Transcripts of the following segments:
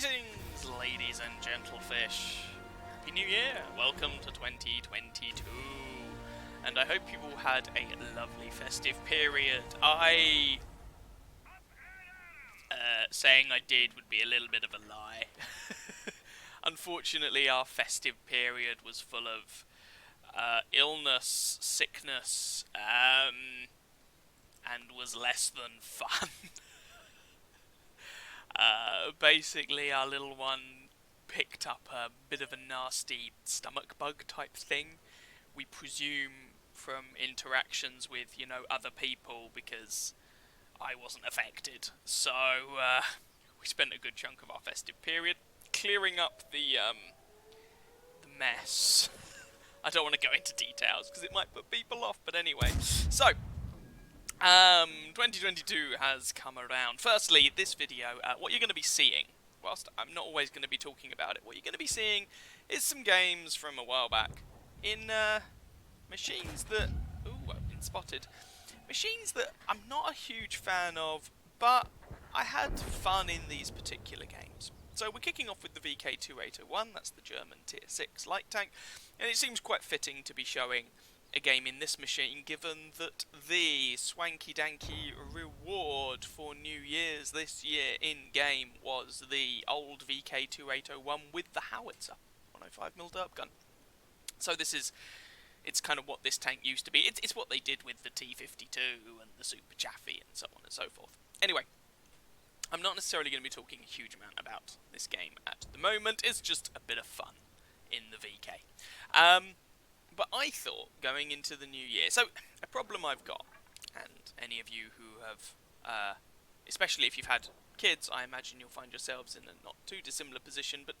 Greetings, ladies and gentlefish. Happy New Year! Welcome to 2022. And I hope you all had a lovely festive period. Saying I did would be a little bit of a lie. Unfortunately, our festive period was full of illness, sickness, and was less than fun. Basically, our little one picked up a bit of a nasty stomach bug type thing. We presume from interactions with, other people, because I wasn't affected. So, we spent a good chunk of our festive period clearing up the mess. I don't want to go into details, because it might put people off, but anyway. So, 2022 has come around. Firstly, this video, what you're going to be seeing, whilst I'm not always going to be talking about it, what you're going to be seeing is some games from a while back in machines that... Ooh, I've been spotted. Machines that I'm not a huge fan of, but I had fun in these particular games. So we're kicking off with the VK2801, that's the German Tier 6 light tank, and it seems quite fitting to be showing a game in this machine, given that the swanky-danky reward for New Year's this year in-game was the old VK2801 with the howitzer, 105mm derp gun. So it's kind of what this tank used to be. It's what they did with the T52 and the Super Chaffee and so on and so forth. Anyway, I'm not necessarily going to be talking a huge amount about this game at the moment. It's just a bit of fun in the VK. But I thought, going into the new year... So, a problem I've got, and any of you who have... especially if you've had kids, I imagine you'll find yourselves in a not too dissimilar position, but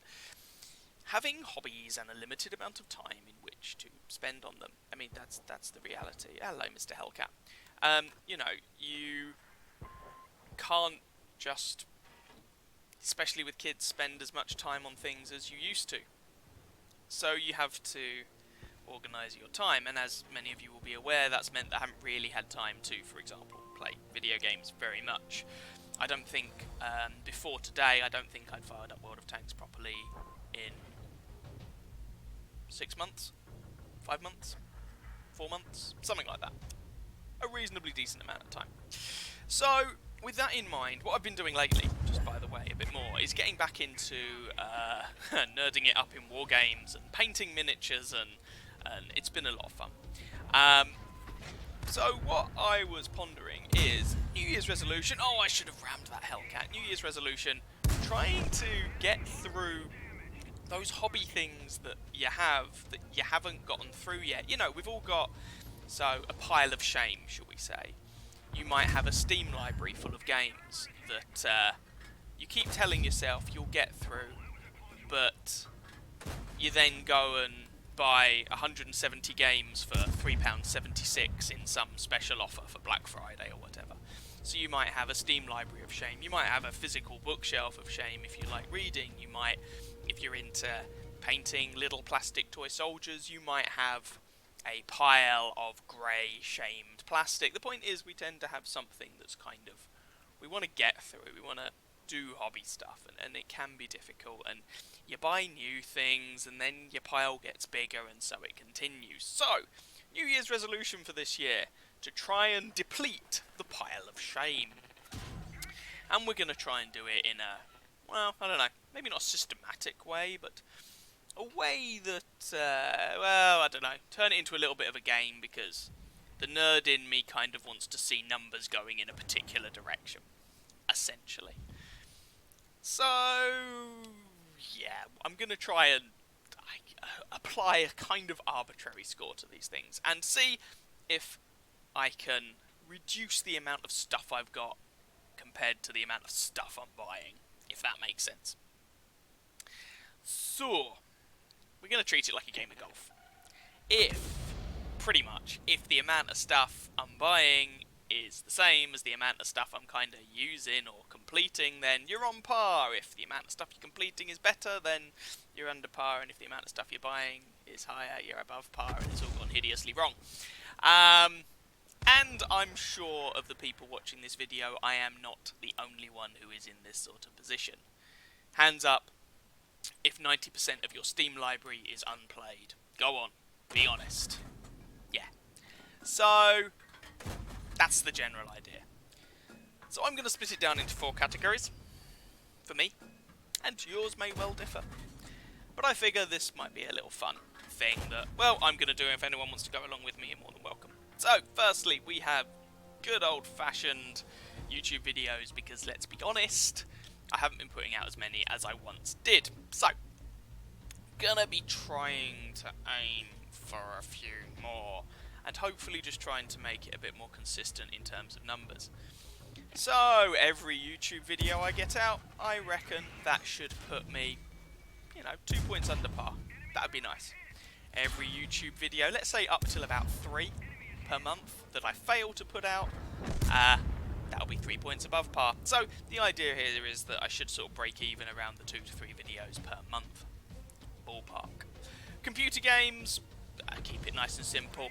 having hobbies and a limited amount of time in which to spend on them, I mean, that's the reality. Hello, Mr. Hellcat. You can't just, especially with kids, spend as much time on things as you used to. So you have to organise your time, and as many of you will be aware, that's meant that I haven't really had time to, for example, play video games very much. I don't think, before today, I don't think I'd fired up World of Tanks properly in 6 months, 5 months, 4 months, something like that. A reasonably decent amount of time. So, with that in mind, what I've been doing lately, just by the way, a bit more, is getting back into nerding it up in war games and painting miniatures, and it's been a lot of fun. So what I was pondering is New Year's resolution. Oh, I should have rammed that Hellcat. New Year's resolution, trying to get through those hobby things that you haven't gotten through yet. You know, we've all got, so, a pile of shame, shall we say. You might have a Steam library full of games that you keep telling yourself you'll get through, but you then go and buy 170 games for £3.76 in some special offer for Black Friday or whatever. So you might have a Steam library of shame. You might have a physical bookshelf of shame if you like reading. You might, if you're into painting little plastic toy soldiers, you might have a pile of grey shamed plastic. The point is, we tend to have something that's kind of, we want to get through, we want to do hobby stuff, and it can be difficult, and you buy new things, and then your pile gets bigger, and so it continues. So, New Year's resolution for this year, to try and deplete the pile of shame. And we're going to try and do it in a, well, I don't know, maybe not a systematic way, but a way that, well, I don't know, turn it into a little bit of a game, because the nerd in me kind of wants to see numbers going in a particular direction, essentially. So, yeah, I'm going to try and apply a kind of arbitrary score to these things, and see if I can reduce the amount of stuff I've got compared to the amount of stuff I'm buying, if that makes sense. So, we're going to treat it like a game of golf. If the amount of stuff I'm buying is the same as the amount of stuff I'm kind of using or completing, then you're on par. If the amount of stuff you're completing is better, then you're under par, and if the amount of stuff you're buying is higher, you're above par, and it's all gone hideously wrong. And I'm sure of the people watching this video, I am not the only one who is in this sort of position. Hands up if 90% of your Steam library is unplayed. Go on, be honest. Yeah. So, that's the general idea. So I'm going to split it down into 4 categories, for me, and yours may well differ. But I figure this might be a little fun thing that, well, I'm going to do. If anyone wants to go along with me, you're more than welcome. So, firstly, we have good old-fashioned YouTube videos, because let's be honest, I haven't been putting out as many as I once did. So, gonna be trying to aim for a few more, and hopefully just trying to make it a bit more consistent in terms of numbers. So, every YouTube video I get out, I reckon that should put me, 2 points under par. That would be nice. Every YouTube video, let's say up till about 3 per month that I fail to put out, that'll be 3 points above par. So, the idea here is that I should sort of break even around the 2 to 3 videos per month. Ballpark. Computer games, keep it nice and simple.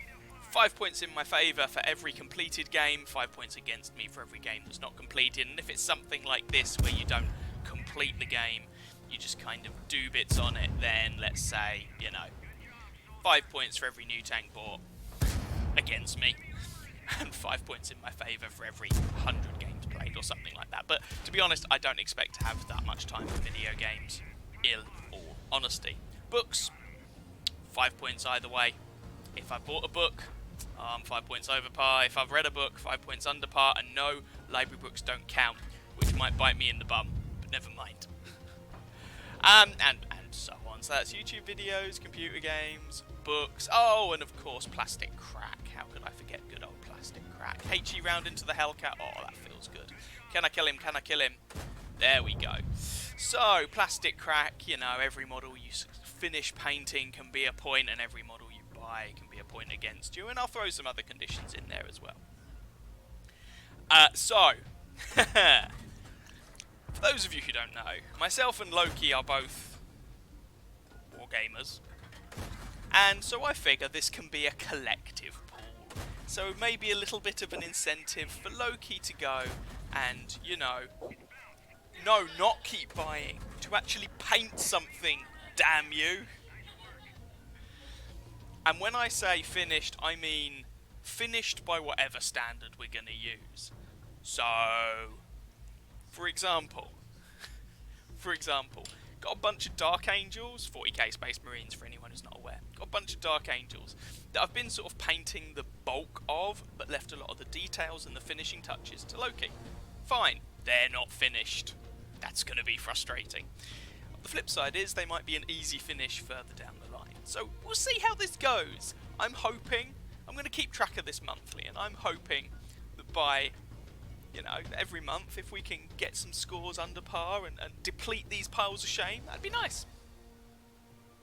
5 points in my favour for every completed game, 5 points against me for every game that's not completed. And if it's something like this where you don't complete the game, you just kind of do bits on it, then let's say, 5 points for every new tank bought against me, and 5 points in my favour for every 100 games played or something like that. But to be honest, I don't expect to have that much time for video games, in all honesty. Books, 5 points either way. If I bought a book, 5 points over par. If I've read a book, 5 points under par. And no, library books don't count, which might bite me in the bum, but never mind. And so on. So that's YouTube videos, computer games, books. Oh, and of course, Plastic Crack. How could I forget good old Plastic Crack? HE round into the Hellcat. Oh, that feels good. Can I kill him? Can I kill him? There we go. So, Plastic Crack, every model you finish painting can be a point, and every model you buy can be a point against you, and I'll throw some other conditions in there as well. For those of you who don't know, myself and Loki are both wargamers, and so I figure this can be a collective pool. So maybe a little bit of an incentive for Loki to go and, no, not keep buying, to actually paint something, damn you. And when I say finished, I mean finished by whatever standard we're going to use. So, for example, got a bunch of Dark Angels, 40k Space Marines for anyone who's not aware. Got a bunch of Dark Angels that I've been sort of painting the bulk of, but left a lot of the details and the finishing touches to Loki. Fine, they're not finished. That's going to be frustrating. The flip side is they might be an easy finish further down the line. So we'll see how this goes. I'm going to keep track of this monthly, and I'm hoping that by, every month, if we can get some scores under par and deplete these piles of shame, that'd be nice.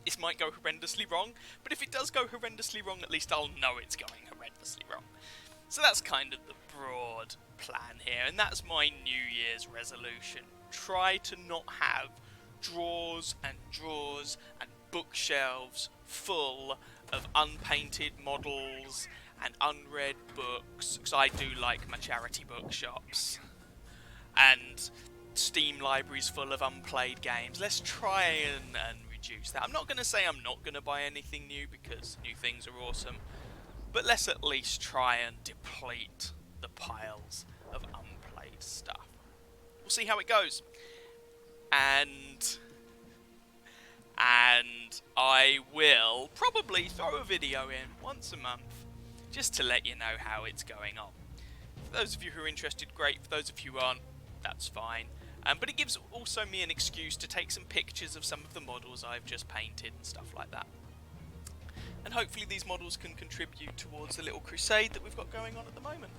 This might go horrendously wrong, but if it does go horrendously wrong, at least I'll know it's going horrendously wrong. So that's kind of the broad plan here, and that's my New Year's resolution. Try to not have drawers and bookshelves full of unpainted models and unread books, because I do like my charity bookshops, and Steam libraries full of unplayed games. Let's try and reduce that. I'm not going to say I'm not going to buy anything new, because new things are awesome, but let's at least try and deplete the piles of unplayed stuff. We'll see how it goes. And I will probably throw a video in once a month, just to let you know how it's going on. For those of you who are interested, great. For those of you who aren't, that's fine. But it gives also me an excuse to take some pictures of some of the models I've just painted and stuff like that. And hopefully these models can contribute towards the little crusade that we've got going on at the moment.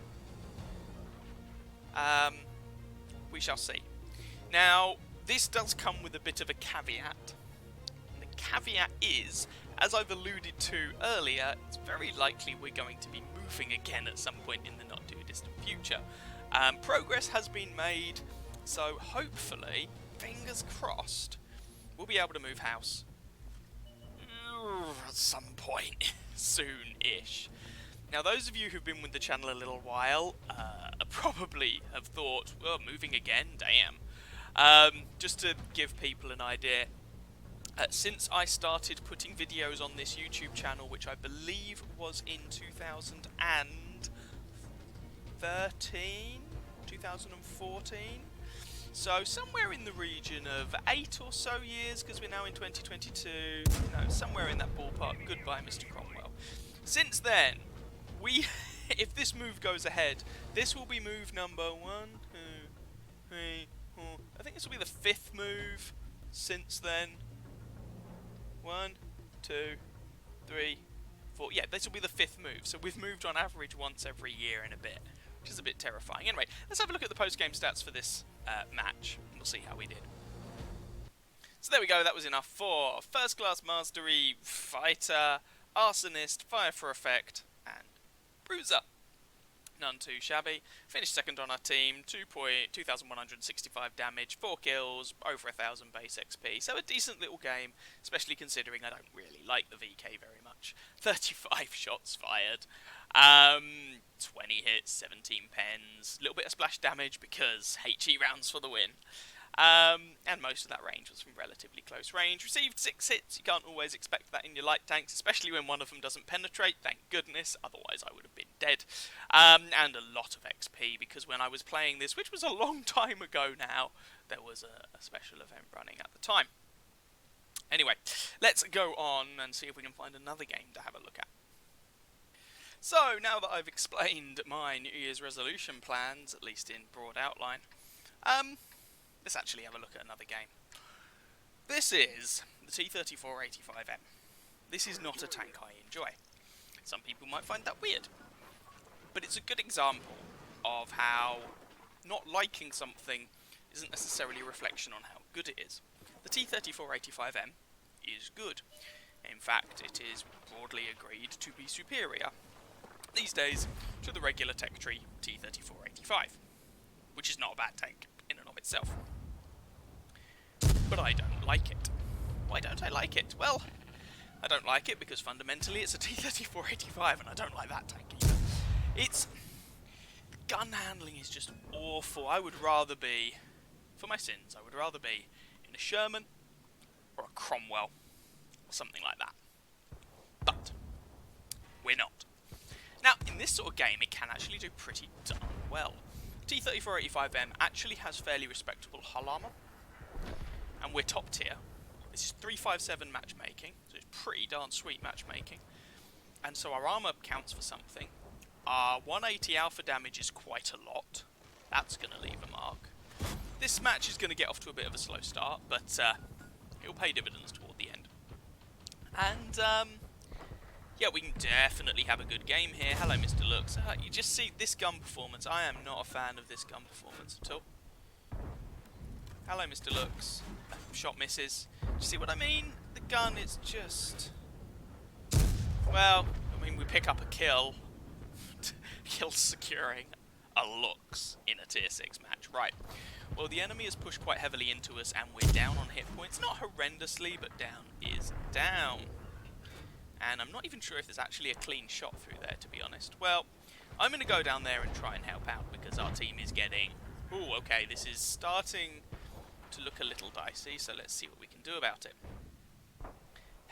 We shall see. Now, this does come with a bit of a caveat. And the caveat is, as I've alluded to earlier, it's very likely we're going to be moving again at some point in the not too distant future. Progress has been made, so hopefully, fingers crossed, we'll be able to move house at some point soon-ish. Now, those of you who've been with the channel a little while probably have thought, well, moving again, damn. Just to give people an idea, since I started putting videos on this YouTube channel, which I believe was in 2013, 2014, so somewhere in the region of 8 or so years, because we're now in 2022, you know, somewhere in that ballpark. Goodbye, Mr. Cromwell. Since then, if this move goes ahead, this will be move number 1, 2, 3, 4. I think this will be the 5th move since then. 1, 2, 3, 4. Yeah, this will be the 5th move. So we've moved on average once every year and a bit, which is a bit terrifying. Anyway, let's have a look at the post-game stats for this match. We'll see how we did. So there we go. That was enough for First Class Mastery, Fighter, Arsonist, Fire for Effect, and Bruiser. None too shabby. Finished second on our team, 2,165 damage, 4 kills, over 1,000 base XP. So a decent little game, especially considering I don't really like the VK very much. 35 shots fired, 20 hits, 17 pens, a little bit of splash damage because HE rounds for the win. And most of that range was from relatively close range. Received 6 hits. You can't always expect that in your light tanks, especially when one of them doesn't penetrate, thank goodness, otherwise I would have been dead. And a lot of XP, because when I was playing this, which was a long time ago now, there was a special event running at the time. Anyway, let's go on and see if we can find another game to have a look at. So, now that I've explained my New Year's resolution plans, at least in broad outline, let's actually have a look at another game. This is the T-3485M. This is not a tank I enjoy. Some people might find that weird. But it's a good example of how not liking something isn't necessarily a reflection on how good it is. The T-3485M is good. In fact, it is broadly agreed to be superior these days to the regular tech tree T-3485, which is not a bad tank in and of itself. But I don't like it. Why don't I like it? Well, I don't like it because fundamentally it's a T-3485 and I don't like that tank either. Its gun handling is just awful. I would rather be, for my sins, I would rather be in a Sherman or a Cromwell or something like that. But we're not. Now, in this sort of game, it can actually do pretty darn well. T-3485M actually has fairly respectable hull armor, and we're top tier. This is 357 matchmaking, so it's pretty darn sweet matchmaking. And so our armor counts for something. Our 180 alpha damage is quite a lot. That's going to leave a mark. This match is going to get off to a bit of a slow start, but it'll pay dividends toward the end. And, yeah, we can definitely have a good game here. Hello, Mr. Lux. You just see this gun performance. I am not a fan of this gun performance at all. Hello, Mr. Lux. Shot misses. Do you see what I mean? The gun is just... Well, I mean, we pick up a kill. Kill securing a Lux in a tier 6 match. Right. Well, the enemy has pushed quite heavily into us, and we're down on hit points. Not horrendously, but down is down. And I'm not even sure if there's actually a clean shot through there, to be honest. Well, I'm going to go down there and try and help out, because our team is getting... Ooh, okay, this is starting to look a little dicey, so let's see what we can do about it.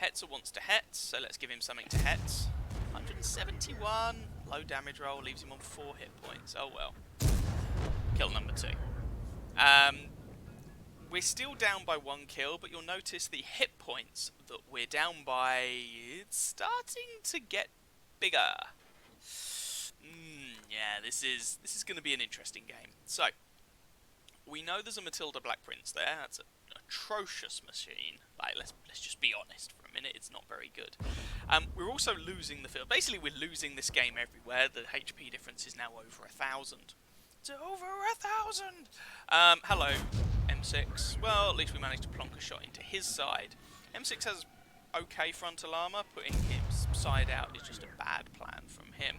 Hetzer wants to Hetz, so let's give him something to Hetz. 171, low damage roll, leaves him on 4 hit points. Oh well. Kill number 2. We're still down by 1 kill, but you'll notice the hit points that we're down by, it's starting to get bigger. Yeah, this is going to be an interesting game. So, we know there's a Matilda Black Prince there. That's an atrocious machine. Like, let's just be honest for a minute. It's not very good. We're also losing the field. Basically, we're losing this game everywhere. The HP difference is now over 1,000. It's over 1,000. Hello, M6. Well, at least we managed to plonk a shot into his side. M6 has okay frontal armor. Putting his side out is just a bad plan from him.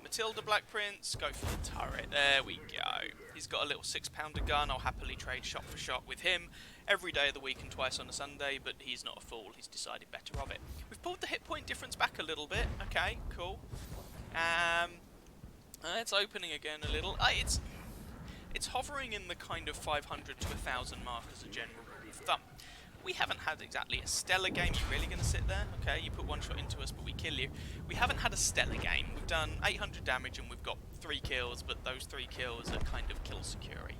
Matilda Black Prince, go for the turret. There we go. He's got a little 6-pounder gun. I'll happily trade shot for shot with him every day of the week and twice on a Sunday, but he's not a fool. He's decided better of it. We've pulled the hit point difference back a little bit. Okay, cool. It's opening again a little. it's hovering in the kind of 500 to 1,000 mark as a general rule of thumb. We haven't had exactly a stellar game. You really going to sit there? Okay, you put one shot into us, but we kill you. We haven't had a stellar game. We've done 800 damage and we've got 3 kills, but those 3 kills are kind of kill security.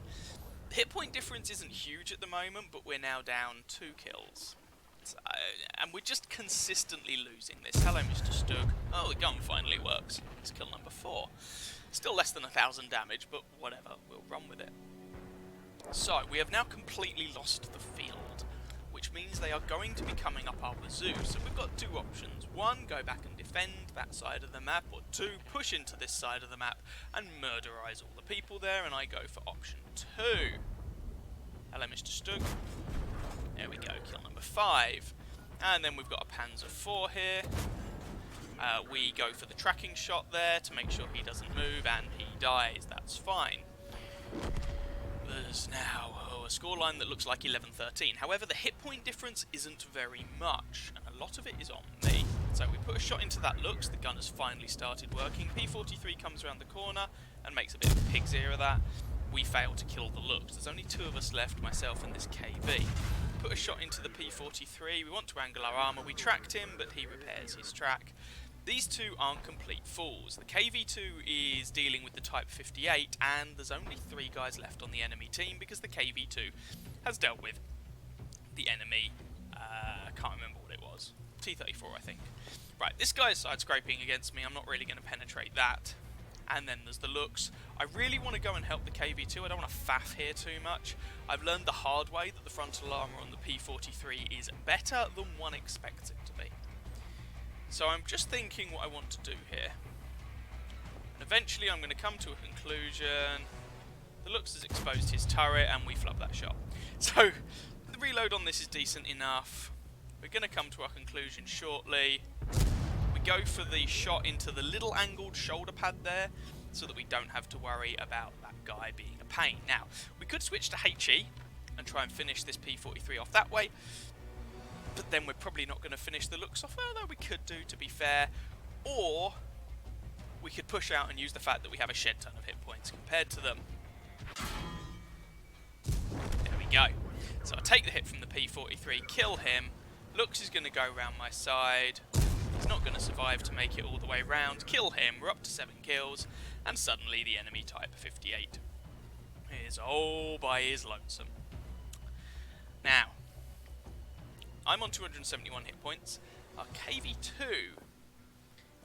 The hit point difference isn't huge at the moment, but we're now down 2 kills. So, and we're just consistently losing this. Hello, Mr. Stug. Oh, the gun finally works. It's kill number 4. Still less than 1,000 damage, but whatever. We'll run with it. So, we have now completely lost the field, which means they are going to be coming up our wazoo. So we've got 2 options. 1, go back and defend that side of the map, or 2, push into this side of the map and murderize all the people there, and I go for option 2. Hello, Mr. Stug. There we go, kill number 5. And then we've got a Panzer IV here. We go for the tracking shot there to make sure he doesn't move, and he dies. That's fine. There's now a scoreline that looks like 11-13. However, the hit point difference isn't very much, and a lot of it is on me. So we put a shot into that Lux, the gun has finally started working. P43 comes around the corner and makes a bit of a pig's ear of that. We fail to kill the Lux. There's only 2 of us left, myself and this KV. Put a shot into the P43, we want to angle our armour, we tracked him, but he repairs his track. These 2 aren't complete fools. The KV2 is dealing with the Type 58, and there's only 3 guys left on the enemy team because the KV2 has dealt with the enemy, I can't remember what it was, T-34 I think. Right, this guy is side-scraping against me, I'm not really going to penetrate that. And then there's the Lux. I really want to go and help the KV2, I don't want to faff here too much. I've learned the hard way that the frontal armour on the P43 is better than one expects it to be. So I'm just thinking what I want to do here. And eventually I'm going to come to a conclusion. The Lux has exposed his turret and we flub that shot. So the reload on this is decent enough. We're going to come to our conclusion shortly. We go for the shot into the little angled shoulder pad there so that we don't have to worry about that guy being a pain. Now, we could switch to HE and try and finish this P43 off that way. But then we're probably not going to finish the Lux off, although we could do, to be fair. Or we could push out and use the fact that we have a shed ton of hit points compared to them. There we go. So I take the hit from the P43, kill him. Lux is going to go around my side. He's not going to survive to make it all the way round. Kill him. We're up to 7 kills. And suddenly the enemy Type 58 is all by his lonesome. Now, I'm on 271 hit points. Our KV2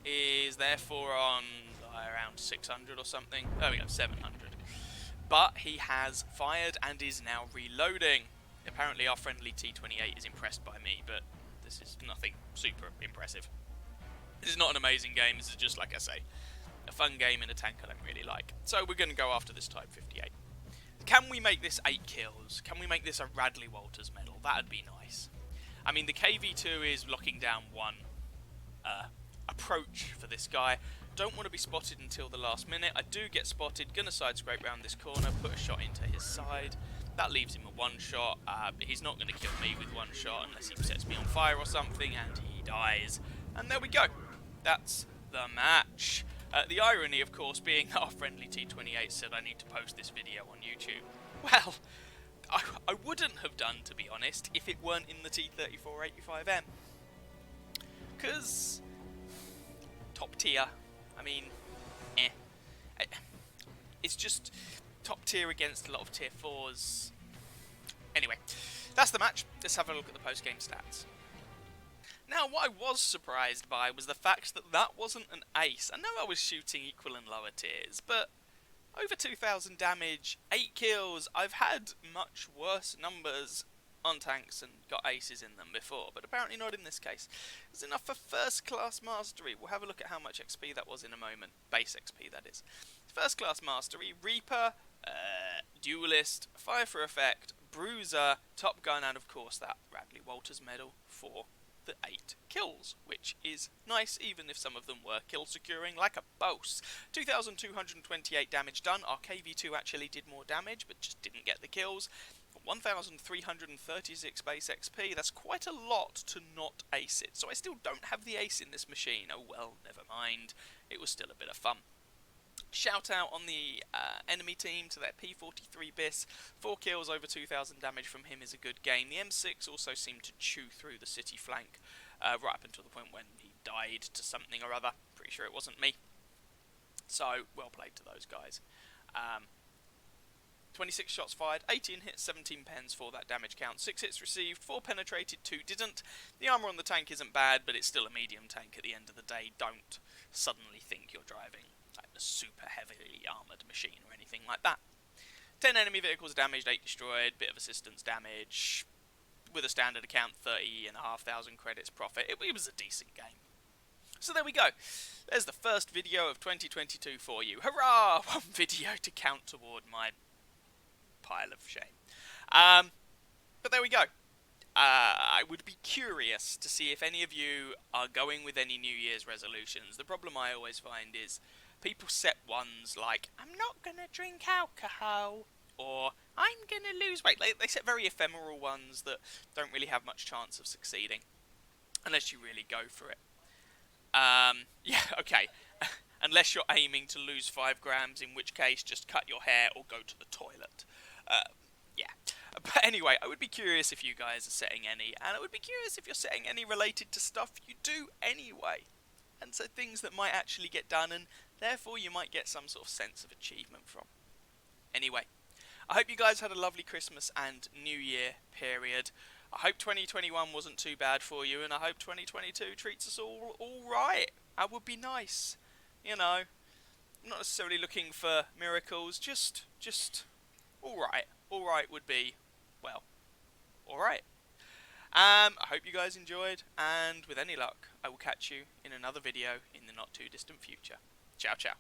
is therefore on around 600 or something. There we go, 700. But he has fired and is now reloading. Apparently our friendly T28 is impressed by me, but this is nothing super impressive. This is not an amazing game, this is just, like I say, a fun game in a tank I don't really like. So we're going to go after this Type 58. Can we make this 8 kills? Can we make this a Radley Walters medal? That'd be nice. I mean, the KV2 is locking down one approach for this guy. Don't want to be spotted until the last minute. I do get spotted, gonna side scrape round this corner, put a shot into his side. That leaves him a 1 shot. He's not going to kill me with 1 shot unless he sets me on fire or something, and he dies. And there we go. That's the match. The irony, of course, being that our friendly T28 said I need to post this video on YouTube. Well, I wouldn't have done, to be honest, if it weren't in the T3485M. Because, top tier, I mean, it's just top tier against a lot of tier 4s. Anyway, that's the match. Let's have a look at the post-game stats. Now, what I was surprised by was the fact that that wasn't an ace. I know I was shooting equal and lower tiers, but over 2,000 damage, 8 kills. I've had much worse numbers on tanks and got aces in them before, but apparently not in this case. It's enough for first class mastery. We'll have a look at how much XP that was in a moment. Base XP, that is. First class mastery, Reaper, Duelist, Fire for Effect, Bruiser, Top Gun, and of course that Radley Walters medal for the 8 kills, which is nice, even if some of them were kill securing like a boss. 2,228 damage done. Our KV2 actually did more damage, but just didn't get the kills. 1,336 base XP, that's quite a lot to not ace it. So I still don't have the ace in this machine. Oh well, never mind. It was still a bit of fun. Shout out on the enemy team to their P43 Biss. 4 kills, over 2,000 damage from him is a good gain. The M6 also seemed to chew through the city flank right up until the point when he died to something or other. Pretty sure it wasn't me. So, well played to those guys. 26 shots fired, 18 hits, 17 pens for that damage count. 6 hits received, 4 penetrated, 2 didn't. The armour on the tank isn't bad, but it's still a medium tank at the end of the day. Don't suddenly think you're driving like a super heavily armoured machine or anything like that. 10 enemy vehicles damaged, 8 destroyed, bit of assistance damage. With a standard account, 30,500 credits profit. It was a decent game. So there we go. There's the first video of 2022 for you. Hurrah! One video to count toward my pile of shame. But there we go. I would be curious to see if any of you are going with any New Year's resolutions. The problem I always find is people set ones like, I'm not going to drink alcohol, or I'm going to lose weight. They set very ephemeral ones that don't really have much chance of succeeding, unless you really go for it. Yeah, okay. Unless you're aiming to lose 5 grams, in which case just cut your hair or go to the toilet. Yeah. But anyway, I would be curious if you guys are setting any, and I would be curious if you're setting any related to stuff you do anyway. And so things that might actually get done, and therefore you might get some sort of sense of achievement from. Anyway, I hope you guys had a lovely Christmas and New Year period. I hope 2021 wasn't too bad for you, and I hope 2022 treats us all right. That would be nice. You know, I'm not necessarily looking for miracles, just alright. Alright would be, well, alright. I hope you guys enjoyed, and with any luck, I will catch you in another video in the not too distant future. Ciao, ciao.